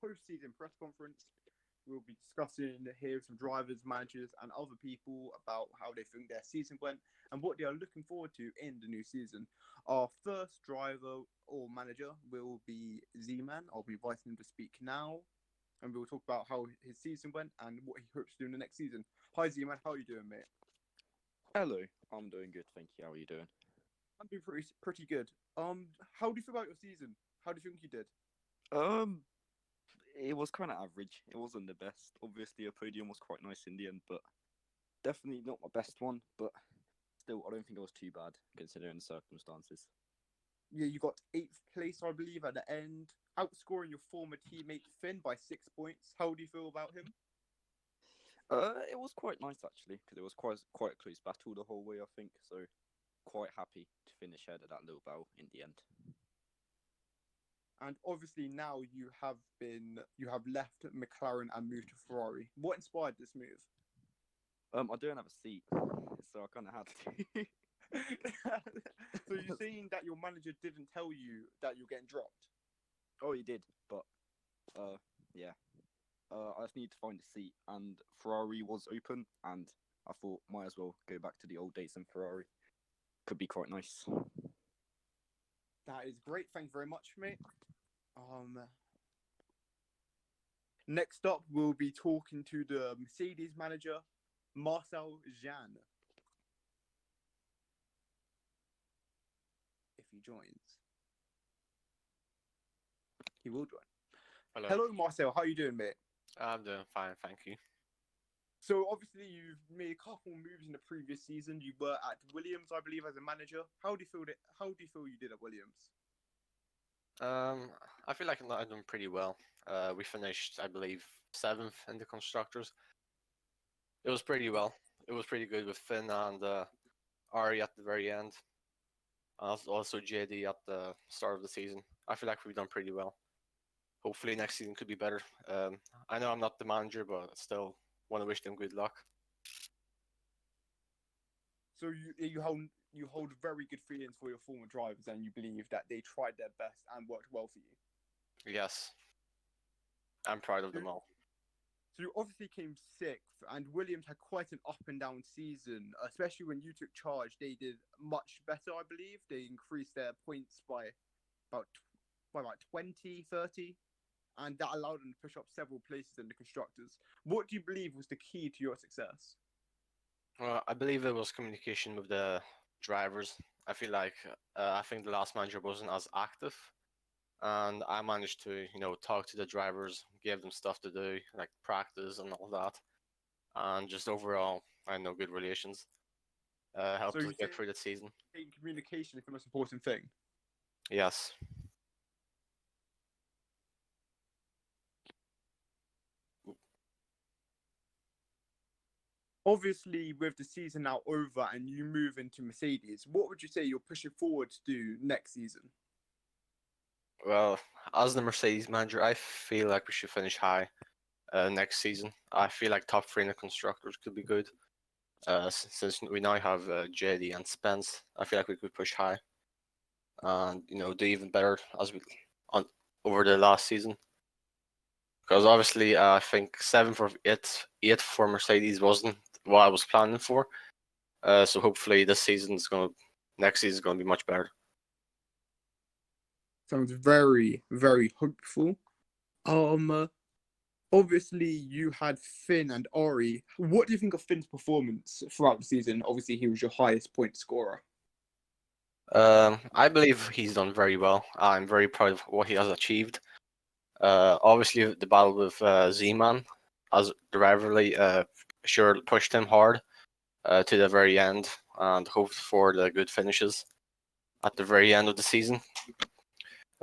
Post-season press conference. We'll be discussing here some drivers, managers, and other people about how they think their season went and what they are looking forward to in the new season. Our first driver or manager will be Z-Man. I'll be inviting him to speak now, and we'll talk about how his season went and what he hopes to do in the next season. Hi, Z-Man. How are you doing, mate? Hello, I'm doing good, thank you. How are you doing? I'm doing pretty good. How do you feel about your season? How do you think you did? Um, it was kind of average. It wasn't the best. Obviously, a podium was quite nice in the end, but definitely not my best one. But still, I don't think it was too bad considering the circumstances. Yeah, you got 8th place, I believe, at the end, outscoring your former teammate Finn by 6 points. How do you feel about him? It was quite nice actually because it was quite a close battle the whole way. I think so. Quite happy to finish ahead of that little battle in the end. And obviously now you have left McLaren and moved to Ferrari. What inspired this move? I don't have a seat, so I kind of had to. So you're saying that your manager didn't tell you that you're getting dropped? Oh, he did, but yeah. I just need to find a seat, and Ferrari was open, and I thought might as well go back to the old days in Ferrari. Could be quite nice. That is great. Thank you very much, mate. Next up, we'll be talking to the Mercedes manager, Marcel Jean. If he joins, he will join. Hello, Marcel. How are you doing, mate? I'm doing fine, thank you. So obviously you've made a couple moves in the previous season. You were at Williams, I believe, as a manager. How do you feel you did at Williams? I feel like I'm doing pretty well. We finished, I believe, 7th in the constructors. It was pretty well. It was pretty good with Finn and Ari at the very end. Also JD at the start of the season. I feel like we've done pretty well. Hopefully next season could be better. I know I'm not the manager, but still want to wish them good luck. So you hold very good feelings for your former drivers, and you believe that they tried their best and worked well for you. Yes, I'm proud of them all. So you obviously came 6th, and Williams had quite an up and down season, especially when you took charge. They did much better, I believe. They increased their points by about 20, 30, and that allowed them to push up several places in the constructors. What do you believe was the key to your success? Well, I believe it was communication with the drivers. I feel like I think the last manager wasn't as active, and I managed to talk to the drivers, give them stuff to do like practice and all that, and just overall I know good relations helped us get through the season. Communication is the most important thing. Yes. Obviously, with the season now over and you move into Mercedes, what would you say you're pushing forward to do next season? Well, as the Mercedes manager, I feel like we should finish high next season. I feel like top 3 in the constructors could be good. Since we now have JD and Spence, I feel like we could push high and do even better as we over the last season. Because obviously, I think 7th or 8th for Mercedes wasn't what I was planning for. So hopefully next season is going to be much better. Sounds very, very hopeful. Obviously you had Finn and Ari. What do you think of Finn's performance throughout the season? Obviously, he was your highest point scorer. I believe he's done very well. I'm very proud of what he has achieved. Obviously, the battle with Z-Man as the rivalry sure pushed him hard to the very end and hoped for the good finishes at the very end of the season.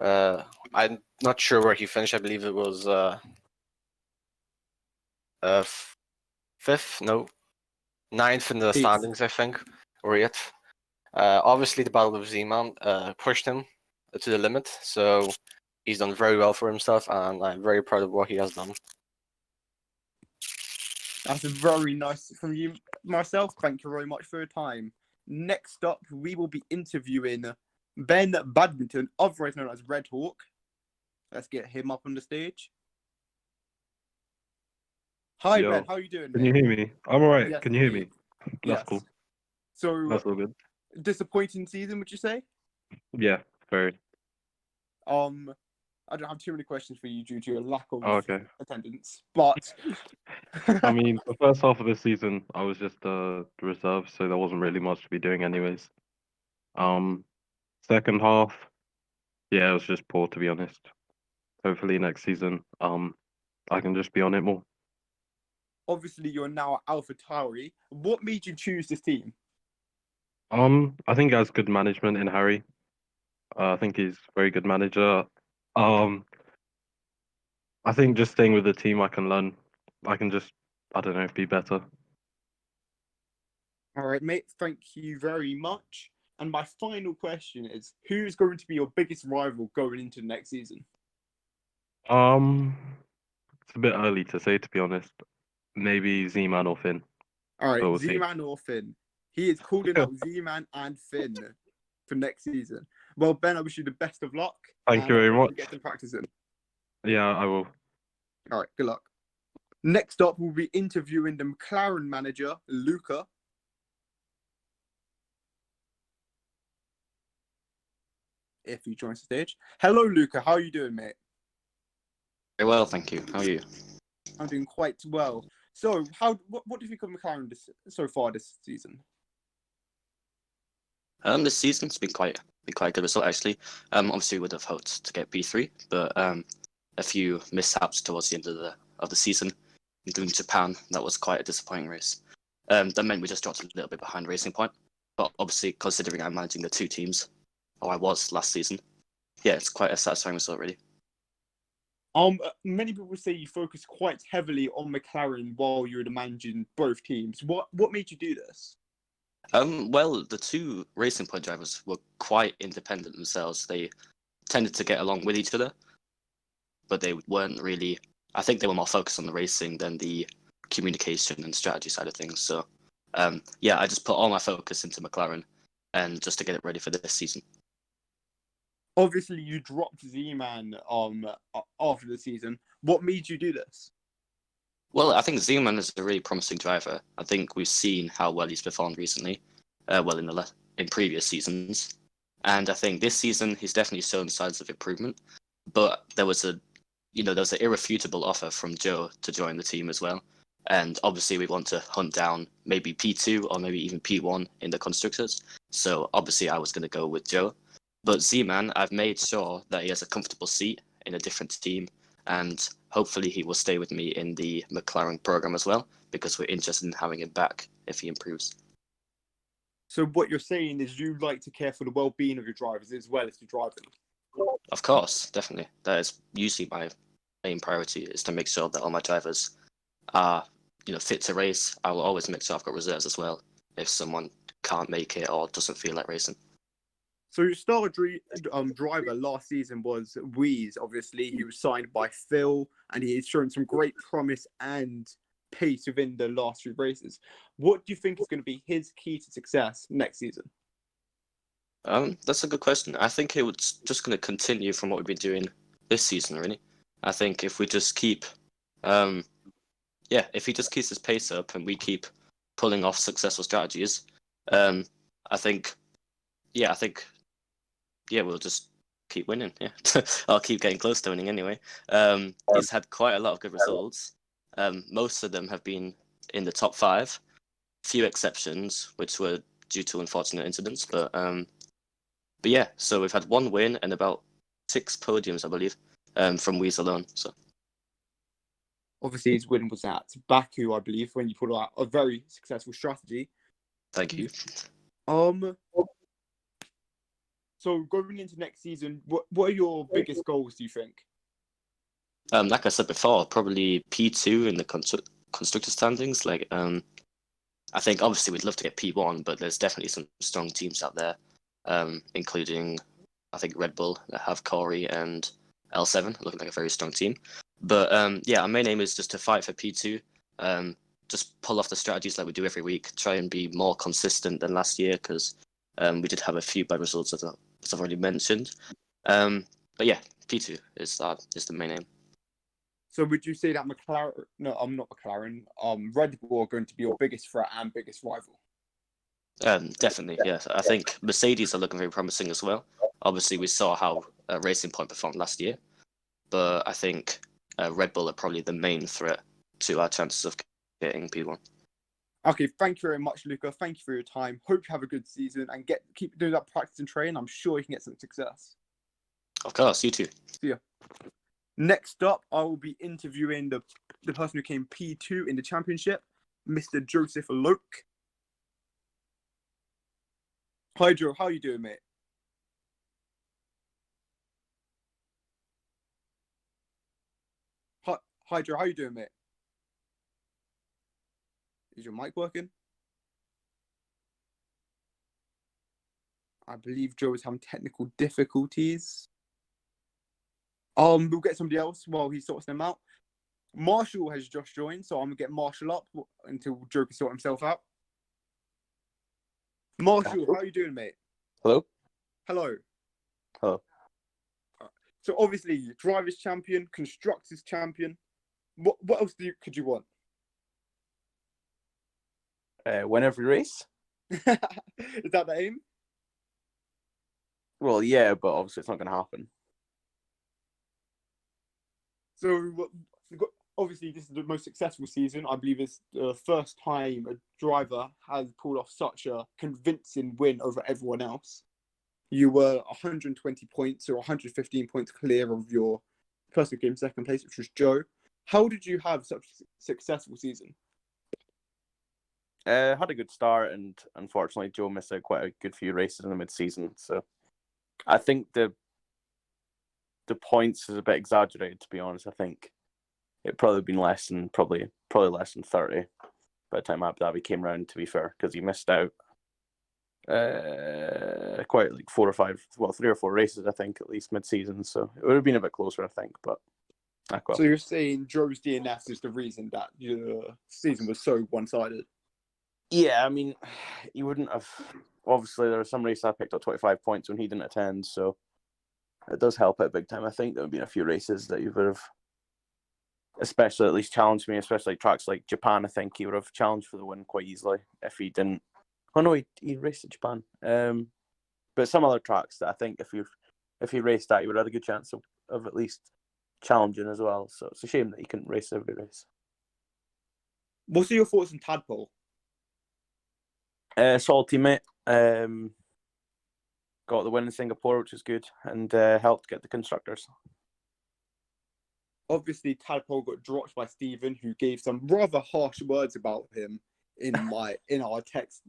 I'm not sure where he finished. I believe it was 5th, no, 9th in the standings, I think, or 8th. Obviously, the battle with Z-Man pushed him to the limit, so he's done very well for himself, and I'm very proud of what he has done. That's very nice from you, Marcel. Thank you very much for your time. Next up, we will be interviewing Ben Badminton, otherwise known as Red Hawk. Let's get him up on the stage. Hi, Yo, Ben. How you doing, can you mate? hear me? I'm alright. Yes, Can you hear indeed. me? That's Yes. cool. So, That's all good. disappointing season, would you say? Yeah, very. I don't have too many questions for you due to your lack of Oh, okay. attendance, but I mean, the first half of the season, I was just reserve, so there wasn't really much to be doing, anyways. Second half, yeah, it was just poor, to be honest. Hopefully next season, I can just be on it more. obviously you're now at Alpha Tauri. What made you choose this team? I think he has good management in Harry. I think he's a very good manager. Um, I think just staying with the team, I can learn. I can just, I don't know, be better. All right, mate. Thank you very much. And my final question is, who's going to be your biggest rival going into the next season? It's a bit early to say, to be honest. Maybe Z-Man or Finn. All right, But we'll see. Z-Man or Finn? He is calling out Z-Man and Finn for next season. Well, Ben, I wish you the best of luck. Thank you very hopefully much. Get some practice in. Yeah, I will. All right, good luck. Next up, we'll be interviewing the McLaren manager, Luca. If he joins the stage. Hello, Luca. How are you doing, mate? Very well, thank you. How are you? I'm doing quite well. So, what do you think of McLaren so far this season? This season's been quite a good result actually. Obviously we would have hoped to get P3, but a few mishaps towards the end of the season, including Japan. That was quite a disappointing race. That meant we just dropped a little bit behind Racing Point. But obviously, considering I'm managing the two teams, or I was last season, yeah, it's quite a satisfying result, really. Many people say you focus quite heavily on McLaren while you're managing both teams. What made you do this? Well, the two Racing Point drivers were quite independent themselves. They tended to get along with each other, but they weren't really. I think they were more focused on the racing than the communication and strategy side of things. So, yeah, I just put all my focus into McLaren, and just to get it ready for this season. Obviously, you dropped Z-Man after the season. What made you do this? Well, I think Z-Man is a really promising driver. I think we've seen how well he's performed recently, in previous seasons, and I think this season he's definitely shown signs of improvement. But there was an irrefutable offer from Joe to join the team as well, and obviously we want to hunt down maybe P2 or maybe even P1 in the constructors. So obviously I was going to go with Joe, but Z-Man, I've made sure that he has a comfortable seat in a different team, and hopefully he will stay with me in the McLaren program as well, because we're interested in having him back if he improves. So what you're saying is you like to care for the well-being of your drivers as well as the driving. Of course, definitely. That is usually my main priority, is to make sure that all my drivers are, fit to race. I will always make sure I've got reserves as well if someone can't make it or doesn't feel like racing. So your star driver last season was Wheeze. Obviously, he was signed by Phil, and he has shown some great promise and pace within the last few races. What do you think is going to be his key to success next season? That's a good question. I think it's just going to continue from what we've been doing this season, really. I think if we just keep, if he just keeps his pace up and we keep pulling off successful strategies, I think, we'll just keep winning. Yeah, I'll keep getting close to winning anyway. He's had quite a lot of good results. Most of them have been in the top 5. Few exceptions, which were due to unfortunate incidents, but yeah. So we've had 1 win and about 6 podiums, I believe, from Wheeze alone. So obviously, his win was at Baku, I believe, when you put out a very successful strategy. thank you. So going into next season, what are your biggest goals, do you think? Like I said before, probably P2 in the constructor standings. I think obviously we'd love to get P1, but there's definitely some strong teams out there, including I think Red Bull that have Corey and L7, looking like a very strong team. But our main aim is just to fight for P2. Just pull off the strategies like we do every week. Try and be more consistent than last year, because we did have a few bad results, as I've already mentioned. But yeah, P2 is the main aim. So would you say that McLaren? No, I'm not McLaren. Red Bull are going to be your biggest threat and biggest rival. Definitely, yes. I think Mercedes are looking very promising as well. Obviously, we saw how Racing Point performed last year, but I think Red Bull are probably the main threat to our chances of getting P1. Okay, thank you very much, Luca. Thank you for your time. Hope you have a good season and keep doing that practice and train. I'm sure you can get some success. Of course, you too. See ya. Next up, I will be interviewing the person who came P2 in the championship, Mr. Joseph Loke. Hi, Joe. How you doing, mate? Hi, Joe. How you doing, mate? Is your mic working? I believe Joe is having technical difficulties. We'll get somebody else while he sorts them out. Marshall has just joined, so I'm gonna get Marshall up until Joe can sort himself out. Marshall, how you doing, mate? Hello? Hello. Hello. So obviously, drivers champion, constructors champion. What else could you want? Win every race? Is that the aim? Well, yeah, but obviously it's not going to happen. So obviously, this is the most successful season. I believe it's the first time a driver has pulled off such a convincing win over everyone else. You were 120 points or 115 points clear of your person who came second place, which was Joe. How did you have such a successful season? Had a good start, and unfortunately, Joe missed out quite a good few races in the mid-season. So I think the points is a bit exaggerated, to be honest. I think it probably been probably less than 30 by the time Abu Dhabi came round, to be fair, because he missed out quite like 3 or 4 races, I think, at least mid-season. So it would have been a bit closer, I think, but well. So you're saying Joe's DNS is the reason that your season was so one-sided? Yeah, I mean, you wouldn't have. Obviously, there are some races I picked up 25 points when he didn't attend, so it does help out big time. I think there would have been a few races that you would have, especially at least challenged me, especially tracks like Japan. I think he would have challenged for the win quite easily if he didn't. Oh no, he raced at Japan. But some other tracks that I think if he raced that, he would have had a good chance of at least challenging as well. So it's a shame that he couldn't race every race. What are your thoughts on Tadpole? Solid teammate. Got the win in Singapore, which is good, and helped get the constructors. Obviously, Tadpole got dropped by Stephen, who gave some rather harsh words about him in our text.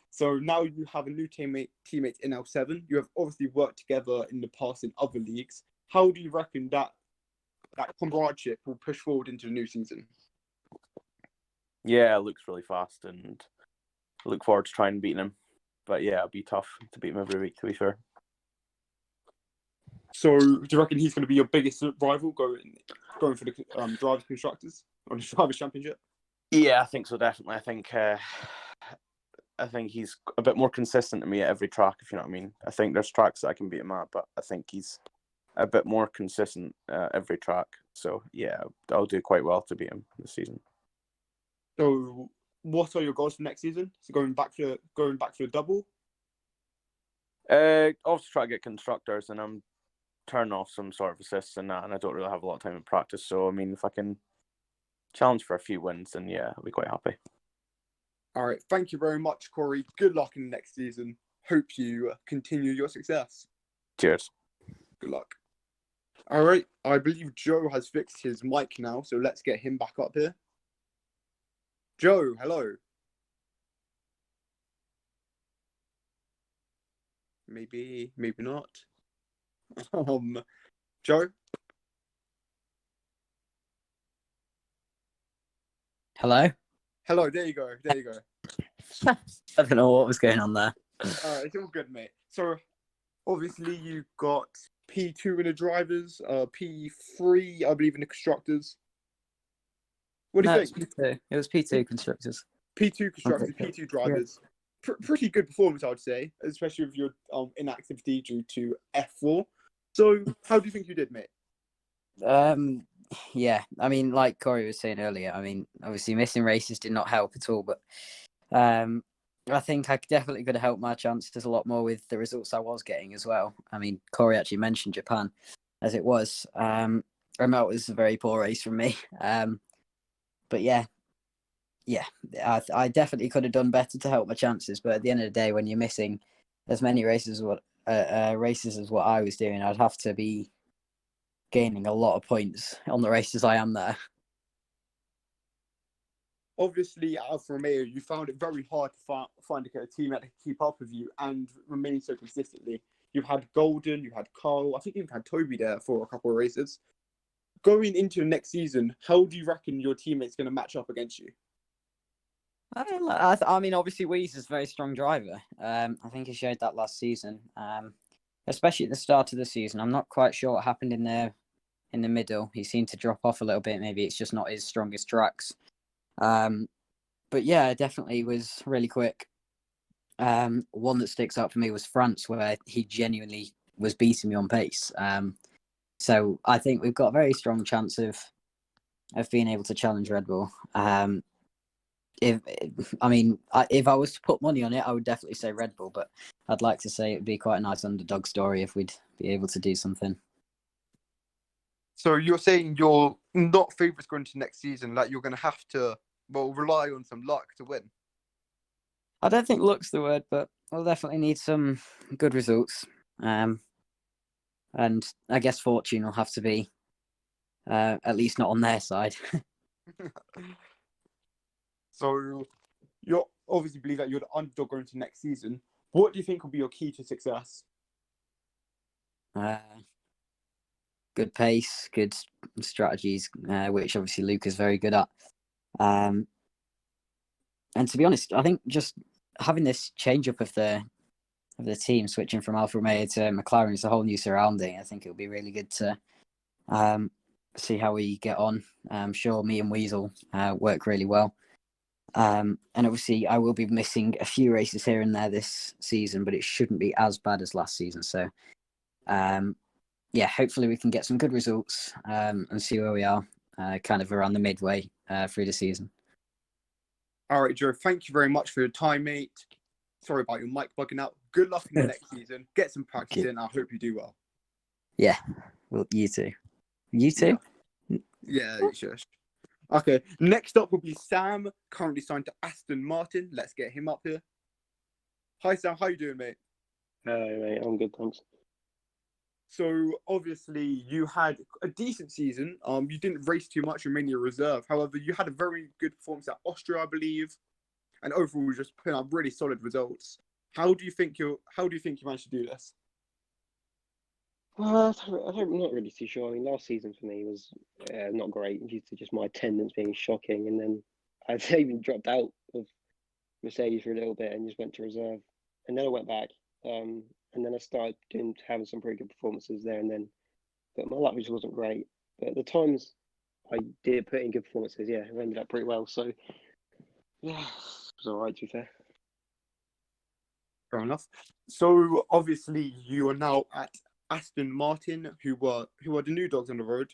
So now you have a new teammate in L7. You have obviously worked together in the past in other leagues. How do you reckon that comradeship will push forward into the new season? Yeah, it looks really fast, and I look forward to trying beating him. But yeah, it'll be tough to beat him every week, to be fair. So do you reckon he's going to be your biggest rival going for the drivers constructors or the drivers championship? Yeah, I think so, definitely. I think he's a bit more consistent to me at every track, if you know what I mean. I think there's tracks that I can beat him at, but I think he's a bit more consistent every track. So yeah, I'll do quite well to beat him this season. So what are your goals for next season? So going back for the double? Also try to get constructors, and I'm turning off some sort of assists and that, and I don't really have a lot of time in practice. So I mean, if I can challenge for a few wins, then yeah, I'll be quite happy. All right, thank you very much, Corey. Good luck in the next season. Hope you continue your success. Cheers. Good luck. All right, I believe Joe has fixed his mic now, so let's get him back up here. Joe, hello. Maybe not. Joe? Hello? Hello, there you go. I don't know what was going on there. It's all good, mate. So, obviously, you got P2 in the drivers, P3, I believe, in the constructors. What do you think? P2. It was P2 constructors. P2 constructors, Okay. P2 drivers. Pretty good performance, I would say, especially with your inactivity due to F4. So, how do you think you did, mate? Yeah, I mean, like Corey was saying earlier, I mean, obviously missing races did not help at all, but I think I definitely could have helped my chances a lot more with the results I was getting as well. I mean, Corey actually mentioned Japan as it was. And that was a very poor race from me. But yeah, I definitely could have done better to help my chances. But at the end of the day, when you're missing as many races as what I was doing, I'd have to be gaining a lot of points on the races I am there. Obviously, at Alfa Romeo, you found it very hard to find a team that could keep up with you and remain so consistently. You had Golden, you had Carl, I think you even had Toby there for a couple of races. Going into the next season, how do you reckon your teammates going to match up against you? I mean, obviously, Weeze is a very strong driver. I think he showed that last season, especially at the start of the season. I'm not quite sure what happened in the middle. He seemed to drop off a little bit. Maybe it's just not his strongest tracks. But yeah, definitely was really quick. One that sticks out for me was France, where he genuinely was beating me on pace. So I think we've got a very strong chance of being able to challenge Red Bull. If I was to put money on it, I would definitely say Red Bull, but I'd like to say it'd be quite a nice underdog story if we'd be able to do something. So you're saying you're not favourites going into next season, like you're going to have to, rely on some luck to win? I don't think luck's the word, but we'll definitely need some good results. And I guess fortune will have to be at least not on their side. So you obviously believe that you're the underdog going into next season. What do you think will be your key to success? Good pace, good strategies, which obviously Luke is very good at. And to be honest, I think just having this change up of the team, switching from Alfa Romeo to McLaren, is a whole new surrounding. I think it'll be really good to see how we get on. I'm sure me and Weasel work really well. And obviously, I will be missing a few races here and there this season, but it shouldn't be as bad as last season. So, yeah, hopefully we can get some good results and see where we are kind of around the midway through the season. All right, Joe, thank you very much for your time, mate. Sorry about your mic bugging out. Good luck in the next season. Get some practice in. I hope you do well. Yeah, well, you too. You too? Yeah, sure. Okay, next up will be Sam, currently signed to Aston Martin. Let's get him up here. Hi, Sam. How you doing, mate? Hey, mate. I'm good, thanks. So, obviously, you had a decent season. You didn't race too much, you're mainly a reserve. However, you had a very good performance at Austria, I believe. And overall, you just put up really solid results. How do you think you managed to do this? I'm not really too sure. I mean, last season for me was not great due to just my attendance being shocking. And then I even dropped out of Mercedes for a little bit and just went to reserve. And then I went back. And then I started having some pretty good performances there and then. But my luck just wasn't great. But at the times I did put in good performances, yeah, it ended up pretty well. So, yeah, it was all right, to be fair. Fair enough. So, obviously, you are now at Aston Martin, who are the new dogs on the road.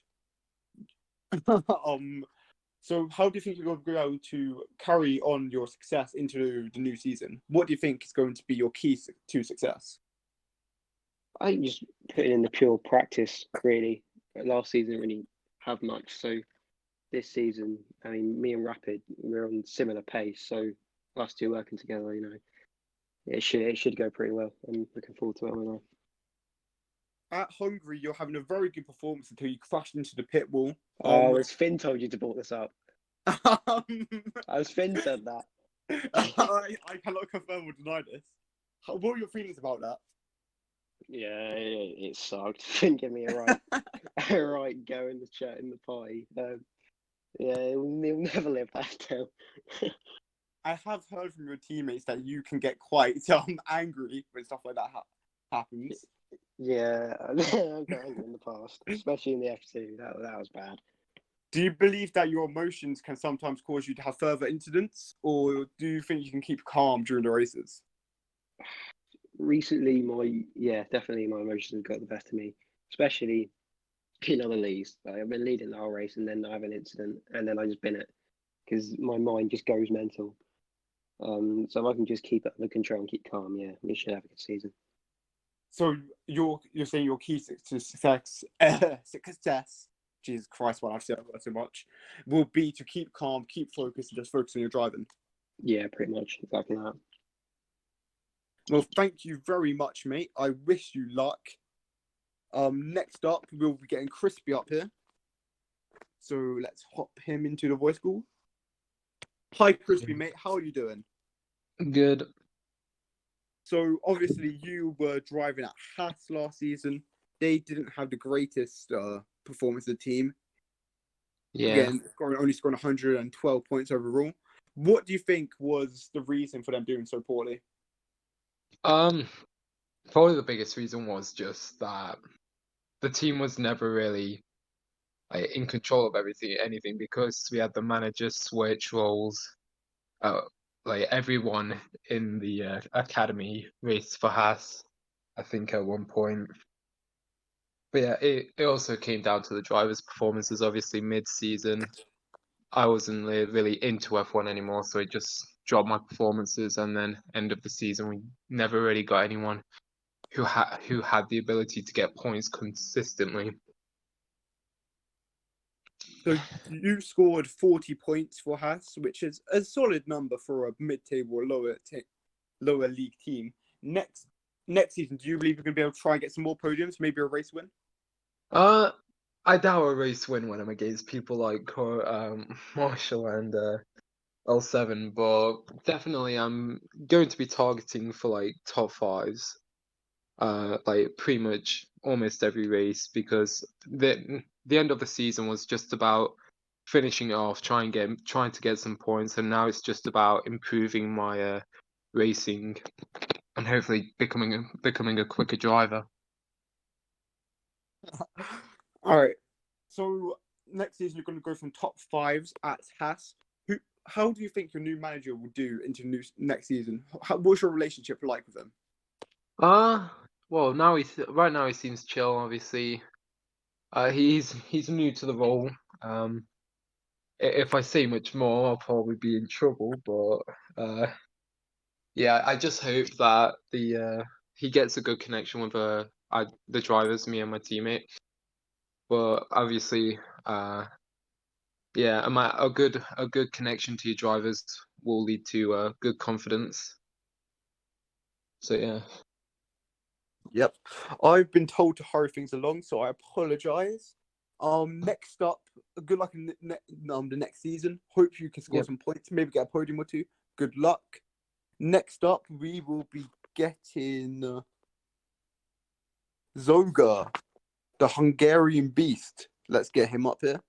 So how do you think you're going to be able to carry on your success into the new season? What do you think is going to be your key to success? I think just putting in the pure practice, really. Last season didn't really have much, so this season, I mean, me and Rapid, we're on similar pace, so us two working together, it should go pretty well. I'm looking forward to it. At Hungary, you're having a very good performance until you crashed into the pit wall. As Finn told you to brought this up. As Finn said that. I cannot confirm or deny this. What are your feelings about that? Yeah, it sucked. Didn't give me a right go in the chat in the party. Yeah, he'll never live that down. I have heard from your teammates that you can get quite angry when stuff like that happens. Yeah, I've got angry in the past, especially in the F2. That was bad. Do you believe that your emotions can sometimes cause you to have further incidents, or do you think you can keep calm during the races? Recently, definitely my emotions have got the best of me. especially in other leagues. Like, I've been leading the whole race, and then I have an incident, and then I just bin it because my mind just goes mental. So if I can just keep it under control and keep calm, yeah, we should have a good season. So you're saying your key to success, Jesus Christ, why I've said that so much, will be to keep calm, keep focused, and just focus on your driving. Yeah, pretty much exactly that. Well, thank you very much, mate. I wish you luck. Next up, we'll be getting Crispy up here. So let's hop him into the voice call. Hi, Crispy, mate. How are you doing? Good. So obviously you were driving at Haas last season. They didn't have the greatest performance of the team. Yeah. Again, only scoring 112 points overall. What do you think was the reason for them doing so poorly? Probably the biggest reason was just that the team was never really in control of anything because we had the manager switch roles. Like everyone in the academy raced for Haas, I think at one point. But yeah, it also came down to the drivers' performances. Obviously, mid-season, I wasn't really into F1 anymore, so it just dropped my performances. And then end of the season, we never really got anyone who had the ability to get points consistently. So you scored 40 points for Haas, which is a solid number for a mid-table or lower league team. Next season, do you believe you're going to be able to try and get some more podiums, maybe a race win? I doubt a race win when I'm against people like Marshall and L7, but definitely I'm going to be targeting for like top fives, like pretty much almost every race because the end of the season was just about finishing it off, trying to get some points, and now it's just about improving my racing and hopefully becoming a quicker driver. All right. So next season, you're going to go from top fives at Haas. How do you think your new manager will do into next season? What's your relationship like with him? Well, right now he seems chill. Obviously, he's new to the role. If I say much more, I'll probably be in trouble. But yeah, I just hope that he gets a good connection with the drivers, me and my teammate. But obviously, yeah, a good connection to your drivers will lead to good confidence. So yeah. Yep. I've been told to hurry things along, so I apologize. Next up, good luck in the next season. Hope you can score some points, maybe get a podium or two. Good luck. Next up, we will be getting Zoga, the Hungarian beast. Let's get him up here.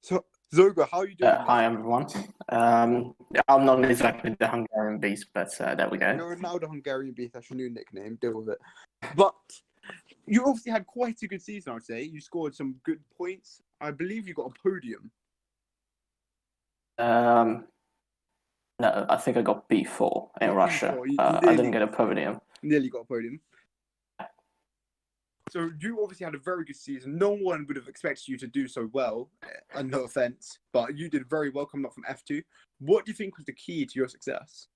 So, Zoga, how are you doing? Hi, everyone. I'm not exactly the Hungarian beast, but there we go. You're now the Hungarian beast. That's your new nickname. Deal with it. But you obviously had quite a good season, I'd say. You scored some good points. I believe you got a podium. No, I think I got B4 in Russia. B4. I didn't get a podium. Nearly got a podium. So you obviously had a very good season. No one would have expected you to do so well, and no offense, but you did very well coming up from F2. What do you think was the key to your success?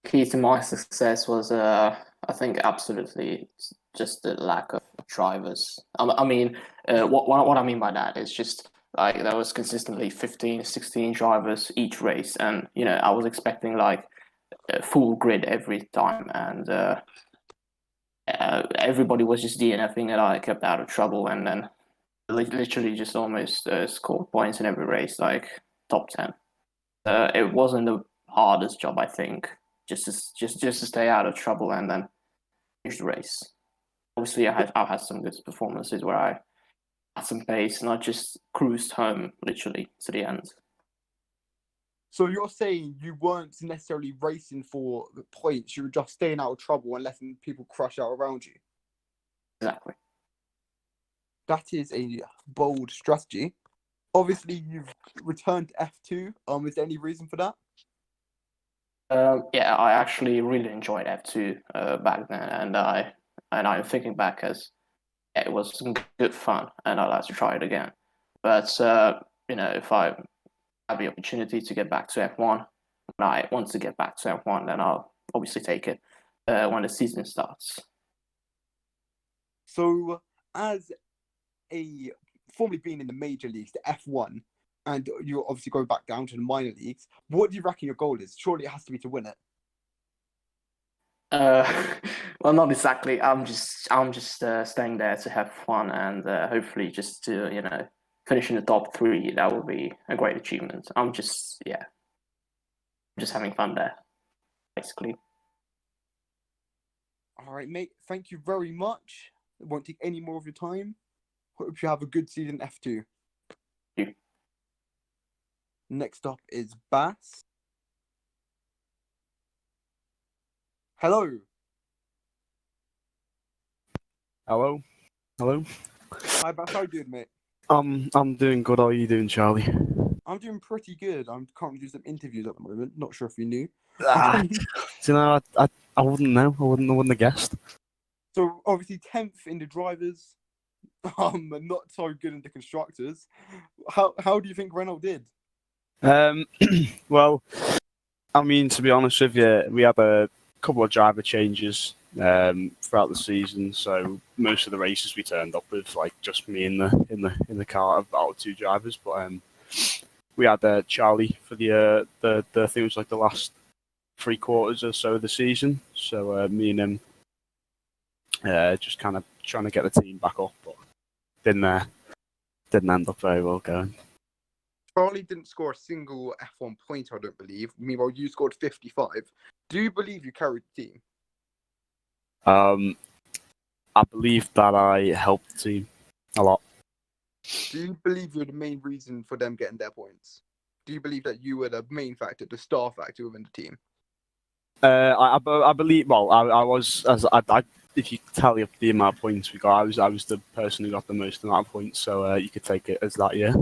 Key to my success was, I think, absolutely just the lack of drivers. I mean, what I mean by that is just like there was consistently 15, 16 drivers each race, and I was expecting like a full grid every time, and everybody was just DNFing, and I kept out of trouble, and then literally just almost scored points in every race, like top 10. It wasn't the hardest job, I think, just to stay out of trouble and then finish the race. Obviously, I've had some good performances where I had some pace and I just cruised home literally to the end. So you're saying you weren't necessarily racing for the points, you were just staying out of trouble and letting people crush out around you? Exactly. That is a bold strategy. Obviously, you've returned to F2. Is there any reason for that? Yeah, I actually really enjoyed F2 back then, and I and I'm thinking back as it was some good fun, and I'd like to try it again. But if I have the opportunity to get back to F1, when I want to get back to F1, then I'll obviously take it when the season starts. So, as formerly being in the major leagues, the F1, and you're obviously going back down to the minor leagues, what do you reckon your goal is? Surely it has to be to win it. Well, not exactly. I'm just staying there to have fun and hopefully just to finish in the top 3. That would be a great achievement. I'm just having fun there, basically. All right, mate. Thank you very much. I won't take any more of your time. Hope you have a good season F2. Thank you. Next up is Bass. Hello. Hello. Hi, Bass. How you doing, mate? I'm doing good. How are you doing, Charlie? I'm doing pretty good. I'm currently doing some interviews at the moment. Not sure if you knew. Do you know, I wouldn't know. I wouldn't have guessed. So obviously 10th in the drivers, not so good in the constructors. How do you think Renault did? Well, I mean, to be honest with you, we had a couple of driver changes throughout the season. So most of the races we turned up with, like, just me in the car about 2 drivers. But we had Charlie for the I think it was like the last 3 quarters or so of the season. So me and him just kind of trying to get the team back up, but didn't end up very well going. Charlie didn't score a single F1 point, I don't believe. Meanwhile, you scored 55. Do you believe you carried the team? I believe that I helped the team a lot. Do you believe you're the main reason for them getting their points? Do you believe that you were the main factor, the star factor within the team? I believe. Well, I was, as I if you tally up the amount of points we got, I was the person who got the most amount of points. So you could take it as that, yeah.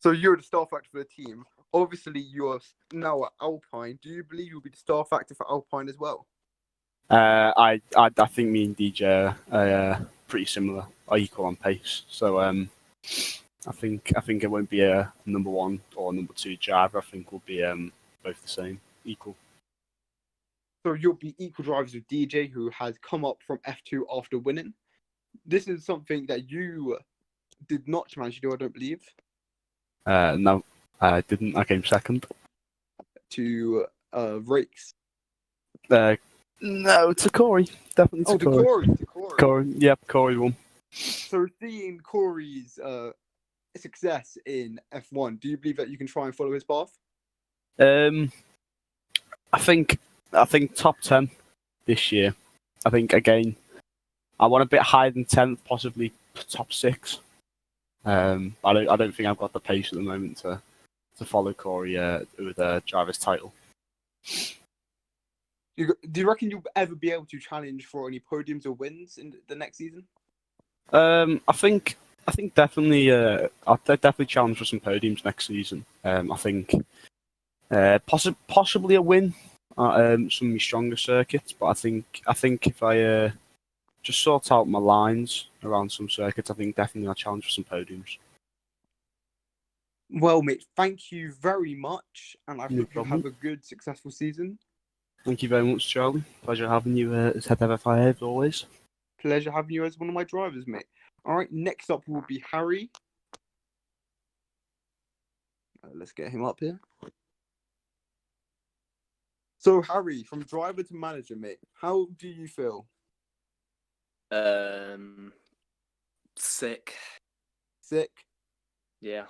So you're the star factor for the team. Obviously, you're now at Alpine. Do you believe you'll be the star factor for Alpine as well? I think me and DJ are pretty similar, are equal on pace. So I think it won't be a number 1 or number 2 driver. I think we'll be both the same, equal. So you'll be equal drivers with DJ, who has come up from F2 after winning. This is something that you did not manage to do, I don't believe. No, I didn't. I came second. To Rakes. No, to Corey. Definitely to Corey. To Corey. Yep, Corey won. So seeing Corey's success in F1, do you believe that you can try and follow his path? I think top 10 this year. I think, again, I want a bit higher than 10th, possibly top 6. I don't think I've got the pace at the moment to follow Corey with a driver's title. Do you reckon you'll ever be able to challenge for any podiums or wins in the next season? I think definitely. I'll definitely challenge for some podiums next season. I think possibly a win at some of my stronger circuits, but I think if I just sort out my lines around some circuits, I think definitely I'll challenge for some podiums. Well, mate, thank you very much, and I No hope you problem. have a good, successful season. Thank you very much, Charlie. Pleasure having you as head of FIA as always. Pleasure having you as one of my drivers, mate. All right, next up will be Harry. Let's get him up here. So, Harry, from driver to manager, mate, how do you feel? Sick. Sick? Yeah.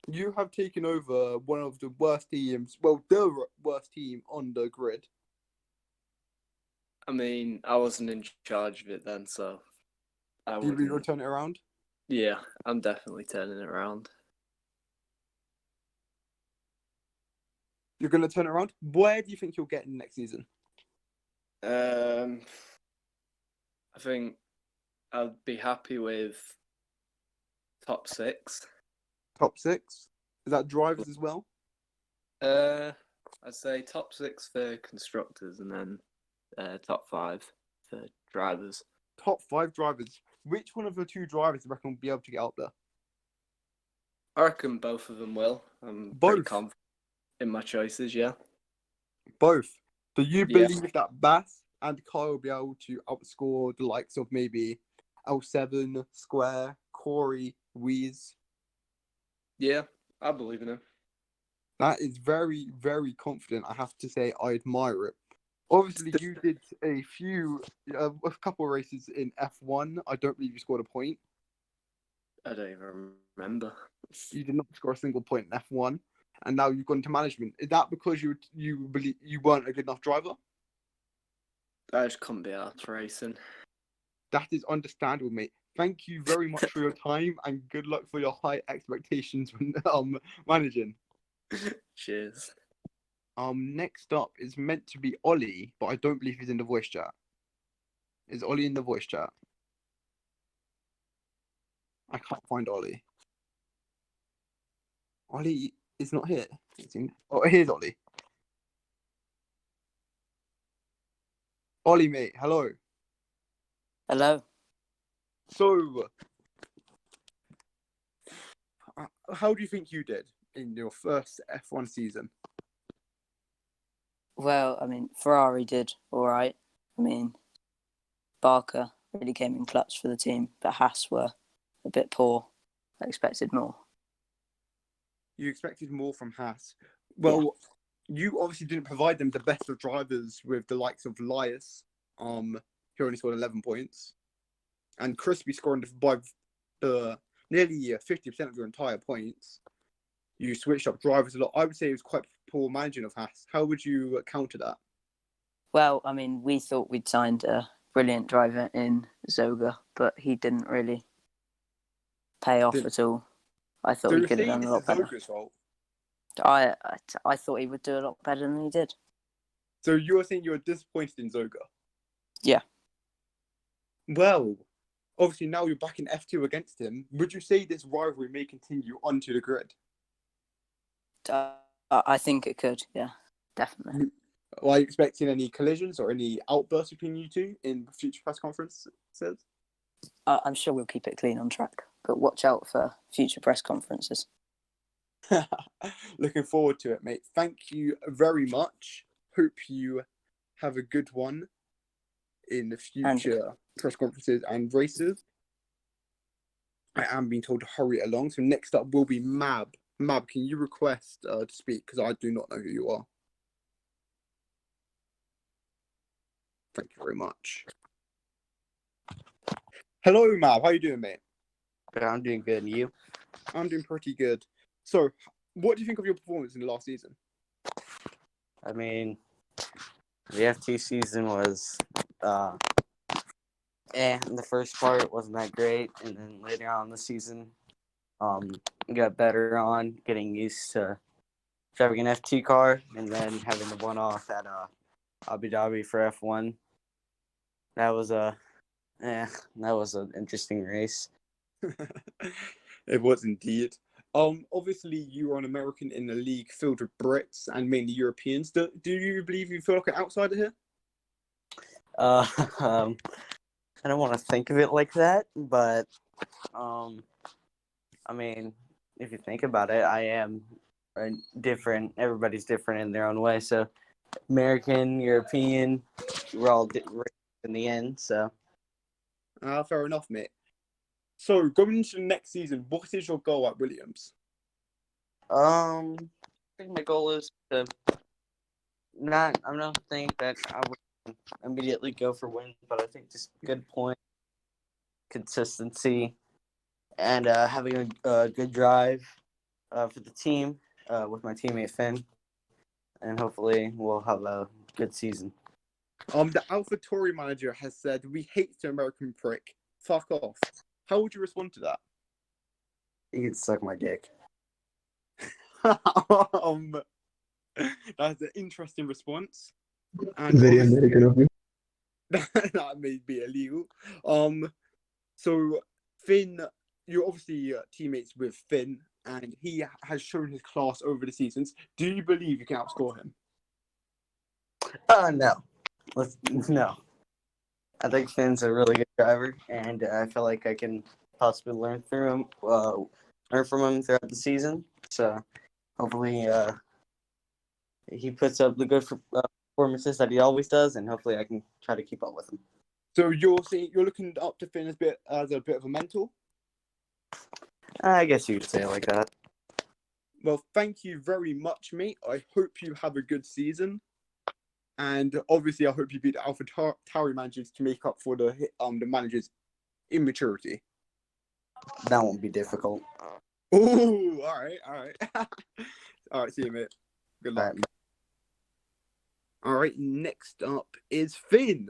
You have taken over one of the worst teams, well, the worst team on the grid. I mean, I wasn't in charge of it then, so I Do you really wouldn't. want to turn it around? Yeah, I'm definitely turning it around. You're going to turn it around? Where do you think you'll get in next season? I think I'd be happy with top 6. Top 6? Is that drivers as well? I'd say top 6 for constructors and then top 5 for drivers. Top 5 drivers. Which one of the 2 drivers do you reckon will be able to get up there? I reckon both of them will. I'm pretty Both. confident in my choices, yeah. Both. Do you Yeah. believe that Bass and Kyle will be able to outscore the likes of maybe L7, Square, Corey, Weeze? Yeah, I believe in him. That is very, very confident. I have to say, I admire it. Obviously, you did a couple of races in F1. I don't believe you scored a point. I don't even remember. You did not score a single point in F1, and now you've gone into management. Is that because you believe you weren't a good enough driver? I just couldn't be out racing. That is understandable, mate. Thank you very much for your time, and good luck for your high expectations when managing. Cheers. Next up is meant to be Ollie, but I don't believe he's in the voice chat. Is Ollie in the voice chat? I can't find Ollie. Ollie is not here. Oh, here's Ollie. Ollie, mate, hello. Hello. So, how do you think you did in your first F1 season? Well, I mean, Ferrari did all right. I mean, Barker really came in clutch for the team, but Haas were a bit poor. I expected more. You expected more from Haas. Well, you obviously didn't provide them the best of drivers with the likes of Lias, who only scored 11 points, and Crispy scoring by nearly 50% of your entire points. You switched up drivers a lot. I would say it was quite poor managing of Haas. How would you counter that? Well, I mean, we thought we'd signed a brilliant driver in Zoga, but he didn't really pay off at all. I thought he could have done a lot better. Zoga's fault. I thought he would do a lot better than he did. So you're saying you were disappointed in Zoga? Yeah. Well, obviously now you're back in F2 against him. Would you say this rivalry may continue onto the grid? I think it could, yeah, definitely. Are you expecting any collisions or any outbursts between you two in future press conferences? I'm sure we'll keep it clean on track, but watch out for future press conferences. Looking forward to it, mate. Thank you very much. Hope you have a good one in the future press conferences and races. I am being told to hurry along, so next up will be Mab. Mab, can you request to speak? Because I do not know who you are. Thank you very much. Hello, Mab. How you doing, mate? I'm doing good. And you? I'm doing pretty good. So, what do you think of your performance in the last season? I mean, the FT season was, the first part wasn't that great, and then later on in the season, got better on getting used to driving an FT car, and then having the one-off at Abu Dhabi for F1. That was an interesting race. It was indeed. Obviously you are an American in a league filled with Brits and mainly Europeans. Do you believe you feel like an outsider here? I don't want to think of it like that, but I mean, if you think about it, I am different. Everybody's different in their own way. So, American, European, we're all in the end. So, Fair enough, mate. So, going into the next season, what is your goal at Williams? I think my goal is to I don't think that I would immediately go for wins, but I think just good point, consistency, and having a good drive for the team with my teammate Finn, and hopefully we'll have a good season. The AlphaTauri manager has said, "We hate the American prick. Fuck off." How would you respond to that? You can suck my dick. That's an interesting response. And Very American of you. that may be illegal. So Finn, you're obviously teammates with Finn, and he has shown his class over the seasons. Do you believe you can outscore him? No. No. I think Finn's a really good driver, and I feel like I can possibly learn from him throughout the season. So hopefully, he puts up the good performances that he always does, and hopefully, I can try to keep up with him. So you're looking up to Finn as a bit of a mentor. I guess you could say it like that. Well, thank you very much, mate. I hope you have a good season. And obviously, I hope you beat the Alpha Tauri managers to make up for the manager's immaturity. That won't be difficult. Oh, all right. All right, see you, mate. Good luck. All right, next up is Finn.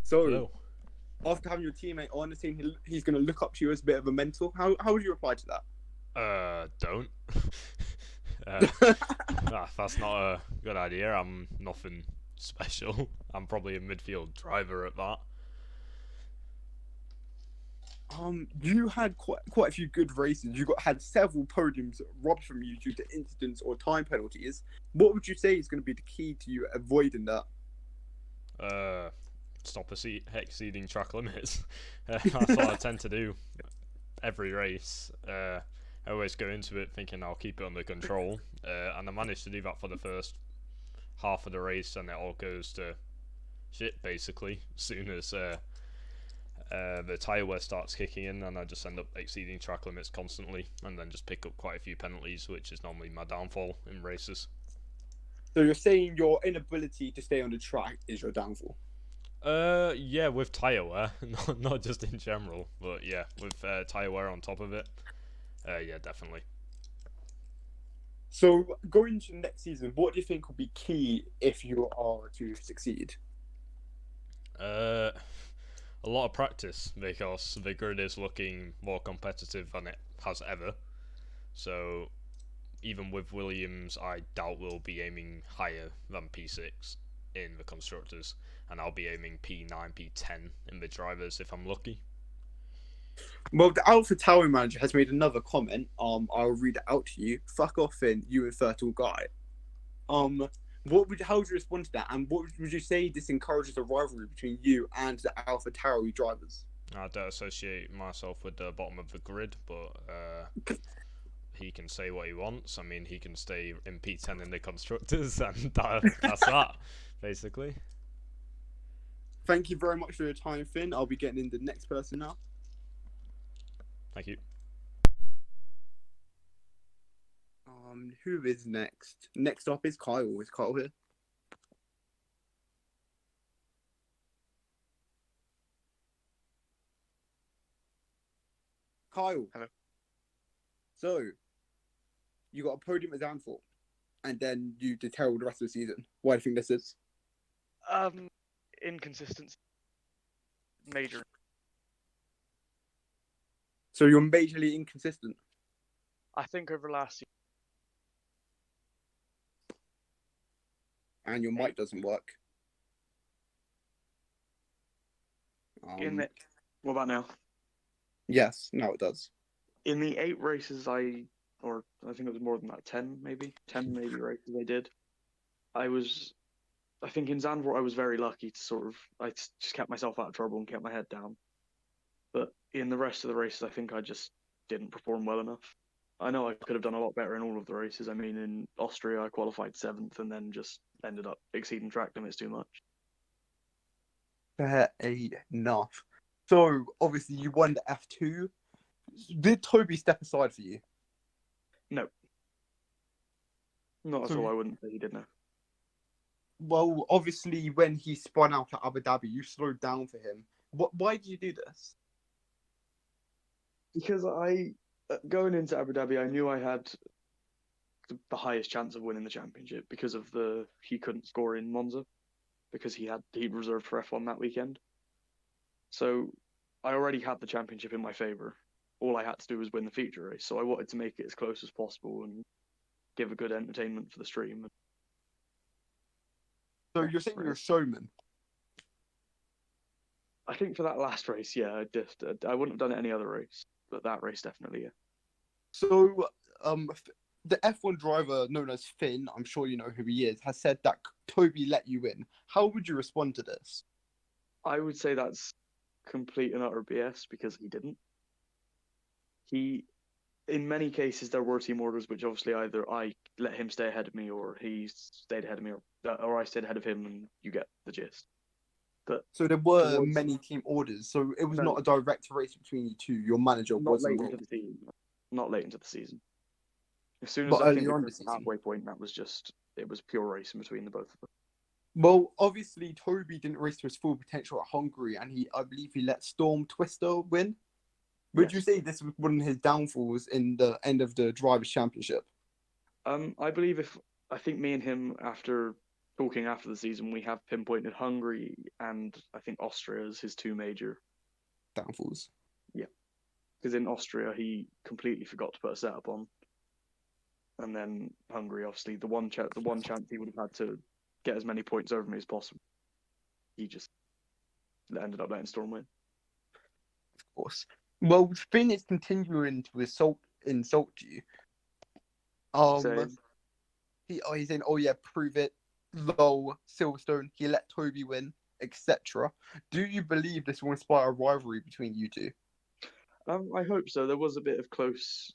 So, Hello. After having your teammate on the team, he's going to look up to you as a bit of a mentor. How would you reply to that? Don't. That's not a good idea. I'm nothing special. I'm probably a midfield driver at that. You had quite a few good races. You had several podiums robbed from you due to incidents or time penalties. What would you say is going to be the key to you avoiding that? Stop exceeding track limits. That's what I tend to do every race. I always go into it thinking I'll keep it under control, and I managed to do that for the first half of the race, and it all goes to shit basically as soon as the tyre wear starts kicking in, and I just end up exceeding track limits constantly, and then just pick up quite a few penalties, which is normally my downfall in races. So you're saying your inability to stay on the track is your downfall? Yeah, with tyre wear, not just in general, but yeah, with tyre wear on top of it. Yeah, definitely. So going into next season, what do you think will be key if you are to succeed? A lot of practice, because the grid is looking more competitive than it has ever. So even with Williams, I doubt we'll be aiming higher than P6 in the constructors, and I'll be aiming P9, P10 in the drivers if I'm lucky. Well, the Alpha Tauri manager has made another comment. I'll read it out to you. Fuck off, Finn, you infertile guy. How would you respond to that? And what would you say this encourages a rivalry between you and the Alpha Tauri drivers? I don't associate myself with the bottom of the grid, but he can say what he wants. I mean, he can stay in P10 in the constructors, and that's that, basically. Thank you very much for your time, Finn. I'll be getting in the next person now. Thank you. Who is next? Next up is Kyle. Is Kyle here? Kyle. Hello. So, you got a podium at Zandvoort, and then you detail the rest of the season. Why do you think this is? Inconsistency. Major. So you're majorly inconsistent. I think over last year. And your mic doesn't work. What about now? Yes, now it does. In the 8 races I think it was more than that, 10 maybe races I did. I think in Zandvoort I was very lucky to I just kept myself out of trouble and kept my head down. But in the rest of the races, I think I just didn't perform well enough. I know I could have done a lot better in all of the races. I mean, in Austria, I qualified 7th and then just ended up exceeding track limits too much. Fair enough. So, obviously, you won the F2. Did Toby step aside for you? No. Not at all. I wouldn't say he did, no. Well, obviously, when he spun out at Abu Dhabi, you slowed down for him. Why did you do this? Because going into Abu Dhabi, I knew I had the highest chance of winning the championship because of he couldn't score in Monza because he'd reserved for F1 that weekend. So I already had the championship in my favour. All I had to do was win the feature race. So I wanted to make it as close as possible and give a good entertainment for the stream. So you're saying you're a showman? I think for that last race, yeah, I wouldn't have done it any other race, but that race definitely, yeah. So, the F1 driver known as Finn, I'm sure you know who he is, has said that Toby let you win. How would you respond to this? I would say that's complete and utter BS because he didn't. In many cases, there were team orders which obviously either I let him stay ahead of me or he stayed ahead of me or I stayed ahead of him, and you get the gist. But so there were many team orders, so it was not a direct race between you two. Your manager wasn't late into the season. Not late into the season. As soon But as I think early we on got the to the halfway point, it was pure racing between the both of them. Well, obviously Toby didn't race to his full potential at Hungary, and I believe he let Storm Twister win. Would you say this was one of his downfalls in the end of the Drivers' Championship? I think me and him, after talking after the season, we have pinpointed Hungary and I think Austria as his two major downfalls. Yeah, because in Austria he completely forgot to put a setup on, and then Hungary, obviously, the one chance he would have had to get as many points over me as possible, he just ended up letting Storm win. Of course. Well, Finn is continuing to insult you. He's saying, "Oh yeah, prove it." Lol, Silverstone. He let Toby win, etc. Do you believe this will inspire a rivalry between you two? I hope so. There was a bit of close,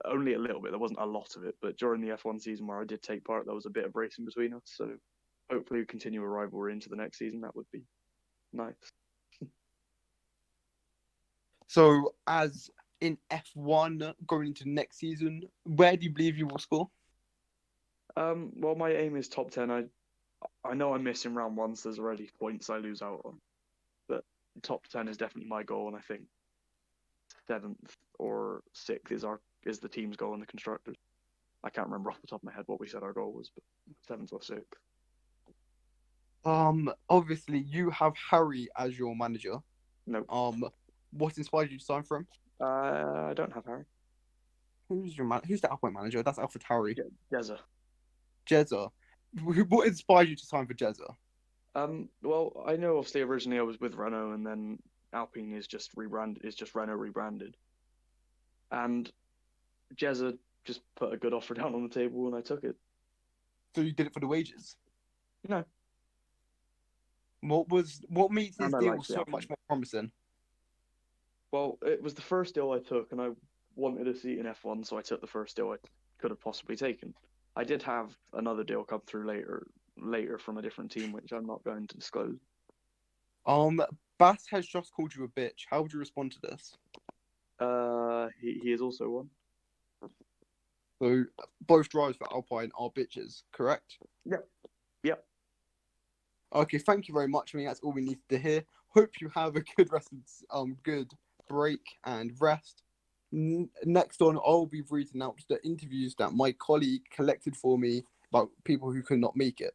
only a little bit. There wasn't a lot of it, but during the F1 season where I did take part, there was a bit of racing between us. So hopefully we continue a rivalry into the next season. That would be nice. So, as in F1 going into next season, where do you believe you will score? Well, my aim is top 10. I know I'm missing round one, so there's already points I lose out on. But top 10 is definitely my goal, and I think 7th or 6th is the team's goal in the constructors. I can't remember off the top of my head what we said our goal was, but 7th or 6th. Obviously you have Harry as your manager. No. What inspired you to sign for him? I don't have Harry. Who's the Alpine manager? That's Alpha Harry. Jazza. Jazza. What inspired you to sign for Jazza? Well, I know obviously originally I was with Renault, and then Alpine is just rebranded. It's just Renault rebranded. And Jazza just put a good offer down on the table, and I took it. So you did it for the wages? No. What makes this deal so much more promising? Well, it was the first deal I took, and I wanted a seat in F1, so I took the first deal I could have possibly taken. I did have another deal come through later from a different team, which I'm not going to disclose. Bass has just called you a bitch. How would you respond to this? He is also one. So both drivers for Alpine are bitches, correct? Yep. Okay, thank you very much. I mean, that's all we needed to hear. Hope you have a good good break and rest. Next on, I'll be reading out the interviews that my colleague collected for me about people who could not make it.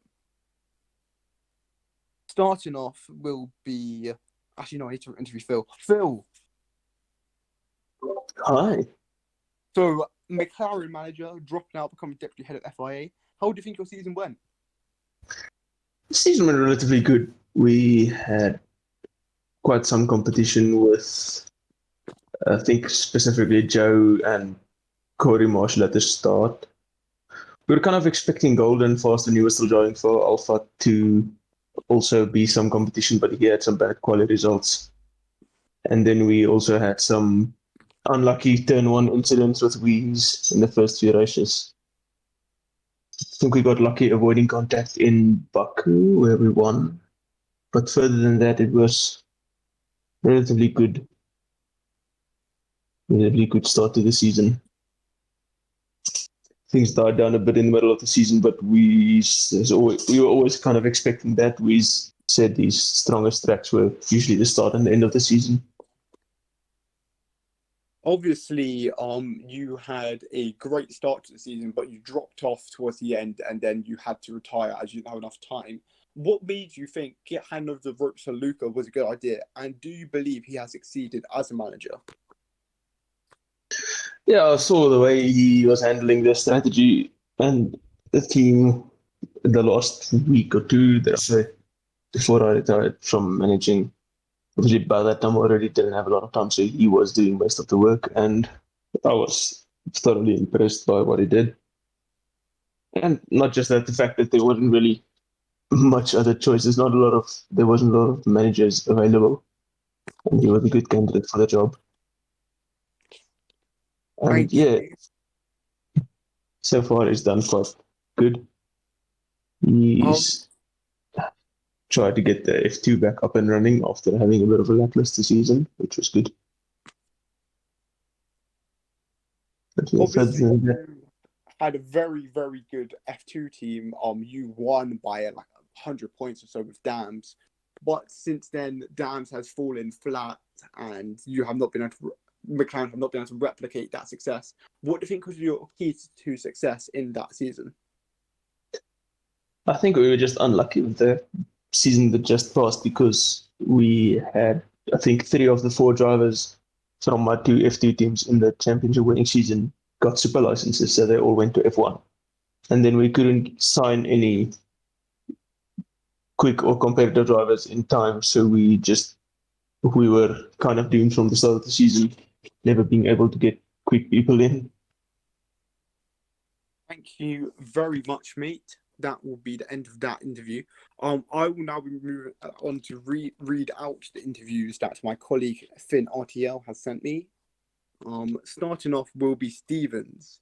Starting off will be... Actually, no, I need to interview Phil. Phil! Hi. So, Mclaren Manager, dropping out, becoming deputy head of FIA. How do you think your season went? The season went relatively good. We had quite some competition with, I think, specifically Joe and Corey Marshall at the start. We were kind of expecting Golden Fast, and he was still driving for Alpha, to also be some competition, but he had some bad quality results. And then we also had some unlucky turn one incidents with Weeze in the first few races. I think we got lucky avoiding contact in Baku, where we won. But further than that, it was relatively good start to the season. Things died down a bit in the middle of the season, but we were always kind of expecting that. We said these strongest tracks were usually the start and the end of the season. Obviously, you had a great start to the season, but you dropped off towards the end, and then you had to retire as you didn't have enough time. What made you think handing over the ropes to Luca was a good idea, and do you believe he has succeeded as a manager? Yeah, I saw the way he was handling the strategy and the team the last week or two before I retired from managing. Obviously, by that time, I already didn't have a lot of time, so he was doing most of the work, and I was thoroughly impressed by what he did. And not just that, the fact that there wasn't really much other choices. There wasn't a lot of managers available, and he was a good candidate for the job. And Thank yeah, you. so far he's done quite good. Um, He's tried to get the F2 back up and running after having a bit of a lackluster season, which was good. But yes, other obviously, than that, you had a very, very good F2 team. You won by like 100 points or so with Dams, but since then, Dams has fallen flat, and you have not been able to. McLaren have not been able to replicate that success. What do you think was your key to success in that season? I think we were just unlucky with the season that just passed because we had, I think, 3 of the 4 drivers from our 2 F2 teams in the championship winning season got super licenses, so they all went to F1. And then we couldn't sign any quick or competitive drivers in time, so we were kind of doomed from the start of the season, never being able to get quick people in. Thank you very much, mate. That will be the end of that interview. I will now be moving on to read out the interviews that my colleague Finn RTL has sent me. Starting off will be Stevens.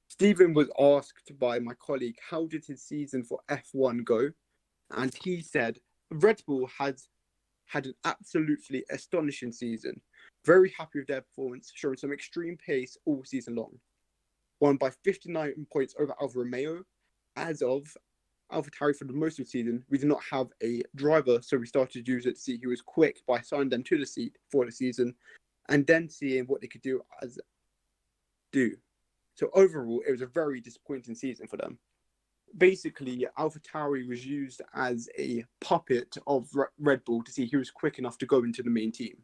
Stephen was asked by my colleague how did his season for F1 go, and he said Red Bull had an absolutely astonishing season. Very happy with their performance, showing some extreme pace all season long. Won by 59 points over Alfa Romeo. As of AlphaTauri for the most of the season, we did not have a driver, so we started to use it to see who was quick by signing them to the seat for the season, and then seeing what they could do. So overall, it was a very disappointing season for them. Basically, AlphaTauri was used as a puppet of Red Bull to see who was quick enough to go into the main team.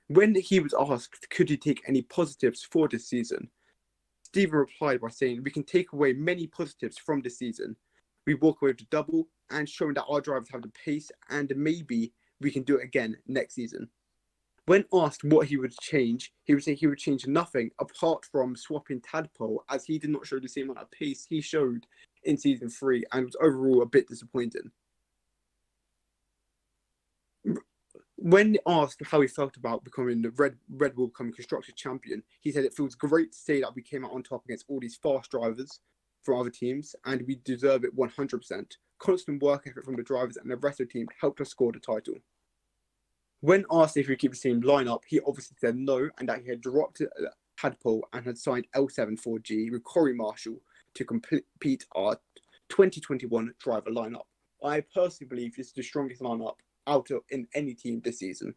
When he was asked, could he take any positives for this season, Stephen replied by saying, we can take away many positives from this season. We walk away with the double and showing that our drivers have the pace and maybe we can do it again next season. When asked what he would change, he would say he would change nothing apart from swapping Tadpole, as he did not show the same amount of pace he showed in season 3 and was overall a bit disappointing. When asked how he felt about becoming the Red Bull becoming constructor champion, he said it feels great to say that we came out on top against all these fast drivers from other teams, and we deserve it 100%. Constant work effort from the drivers and the rest of the team helped us score the title. When asked if he would keep the same lineup, he obviously said no, and that he had dropped Tadpole and had signed L74G with Corey Marshall to compete our 2021 driver lineup. I personally believe this is the strongest lineup out of in any team this season.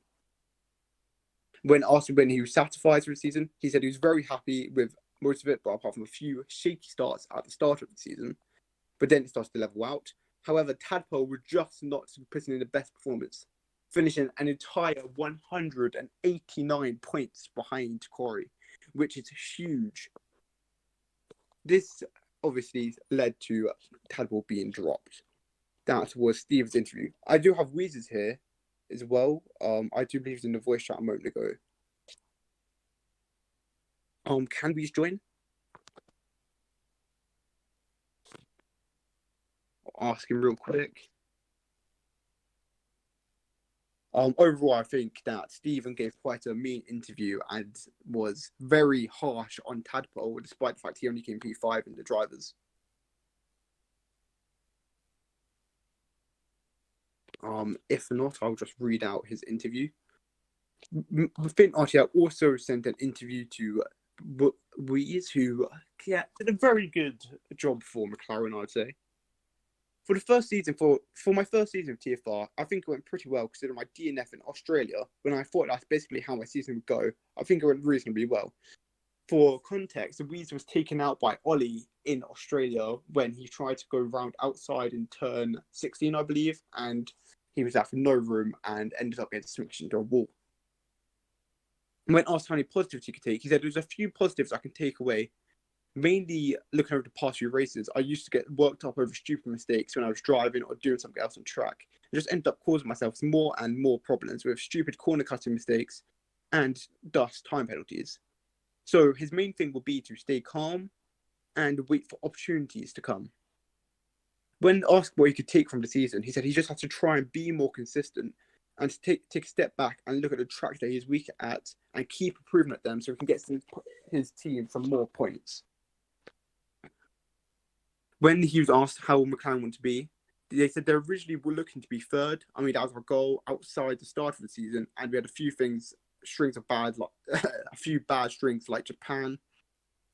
When asked when he was satisfied with the season, he said he was very happy with most of it, but apart from a few shaky starts at the start of the season. But then it started to level out. However, Tadpole was just not putting in the best performance, finishing an entire 189 points behind Corey, which is huge. This obviously led to Tadpole being dropped. That was Steve's interview. I do have Weezers here as well. I do believe in the voice chat a moment ago. Can Weez join? I'll ask him real quick. Overall, I think that Stephen gave quite a mean interview and was very harsh on Tadpole, despite the fact he only came P5 in the drivers. If not, I'll just read out his interview. Finn RTL also sent an interview to Weez, who did a very good job for McLaren, I'd say. For the first season, for my first season of TFR, I think it went pretty well considering my DNF in Australia, when I thought that's basically how my season would go. I think it went reasonably well. For context, Weez was taken out by Ollie in Australia when he tried to go round outside in turn 16, I believe, and he was left with no room and ended up getting smashed into a wall. When asked how many positives he could take, he said there's a few positives I can take away. Mainly looking over the past few races, I used to get worked up over stupid mistakes when I was driving or doing something else on track. I just ended up causing myself more and more problems with stupid corner cutting mistakes and thus time penalties. So his main thing will be to stay calm and wait for opportunities to come. When asked what he could take from the season, he said he just has to try and be more consistent and to take a step back and look at the tracks that he's weak at and keep improving at them so he can get his team some more points. When he was asked how McLaren wanted to be, they said they originally were looking to be third. I mean, that was our goal outside the start of the season, and we had a few bad strings like Japan,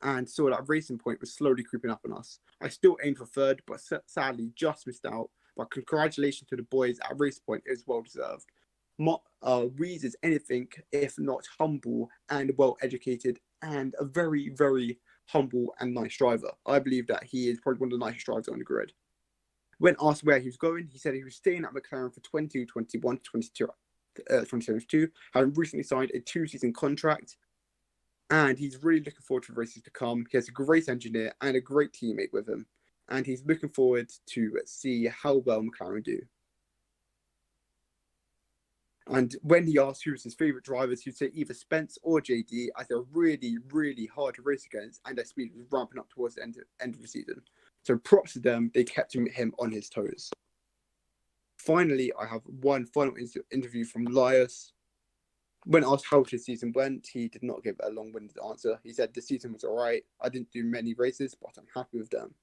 and saw that Racing Point was slowly creeping up on us. I still aimed for third, but sadly just missed out. But congratulations to the boys at Racing Point, it was well deserved. Reed is anything if not humble and well educated, and a very, very humble and nice driver. I believe that he is probably one of the nicest drivers on the grid. When asked where he was going, he said he was staying at McLaren for 2021 to 2022, having recently signed a 2-season contract, and he's really looking forward to the races to come. He has a great engineer and a great teammate with him, and he's looking forward to see how well McLaren do. And when he asked who was his favourite drivers, he'd say either Spence or JD, as they're really, really hard to race against, and their speed was ramping up towards the end of the season. So props to them, they kept him on his toes. Finally, I have one final interview from Lias. When asked how his season went, he did not give a long-winded answer. He said the season was alright. I didn't do many races, but I'm happy with them.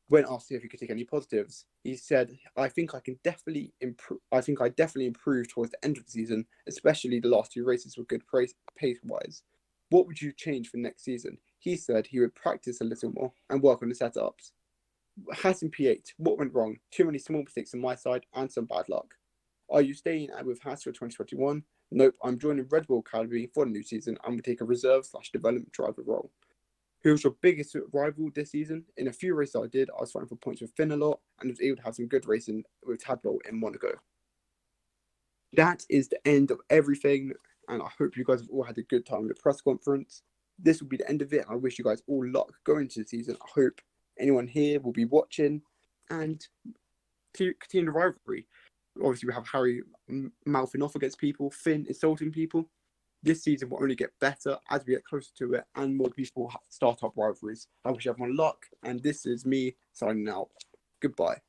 When asked if he could take any positives, he said, I think I definitely improved towards the end of the season, especially the last 2 races were good pace-wise. What would you change for next season? He said he would practice a little more and work on the setups. Haas in P8, what went wrong? Too many small mistakes on my side and some bad luck. Are you staying with Haas for 2021? Nope, I'm joining Red Bull Academy for the new season and will take a reserve/development driver role. Who was your biggest rival this season? In a few races I did, I was fighting for points with Finn a lot and was able to have some good racing with Tadpole in Monaco. That is the end of everything, and I hope you guys have all had a good time in the press conference. This will be the end of it, and I wish you guys all luck going into the season. I hope anyone here will be watching and continue the rivalry. Obviously, we have Harry mouthing off against people, Finn insulting people. This season will only get better as we get closer to it and more people start up rivalries. I wish everyone luck, and this is me signing out. Goodbye.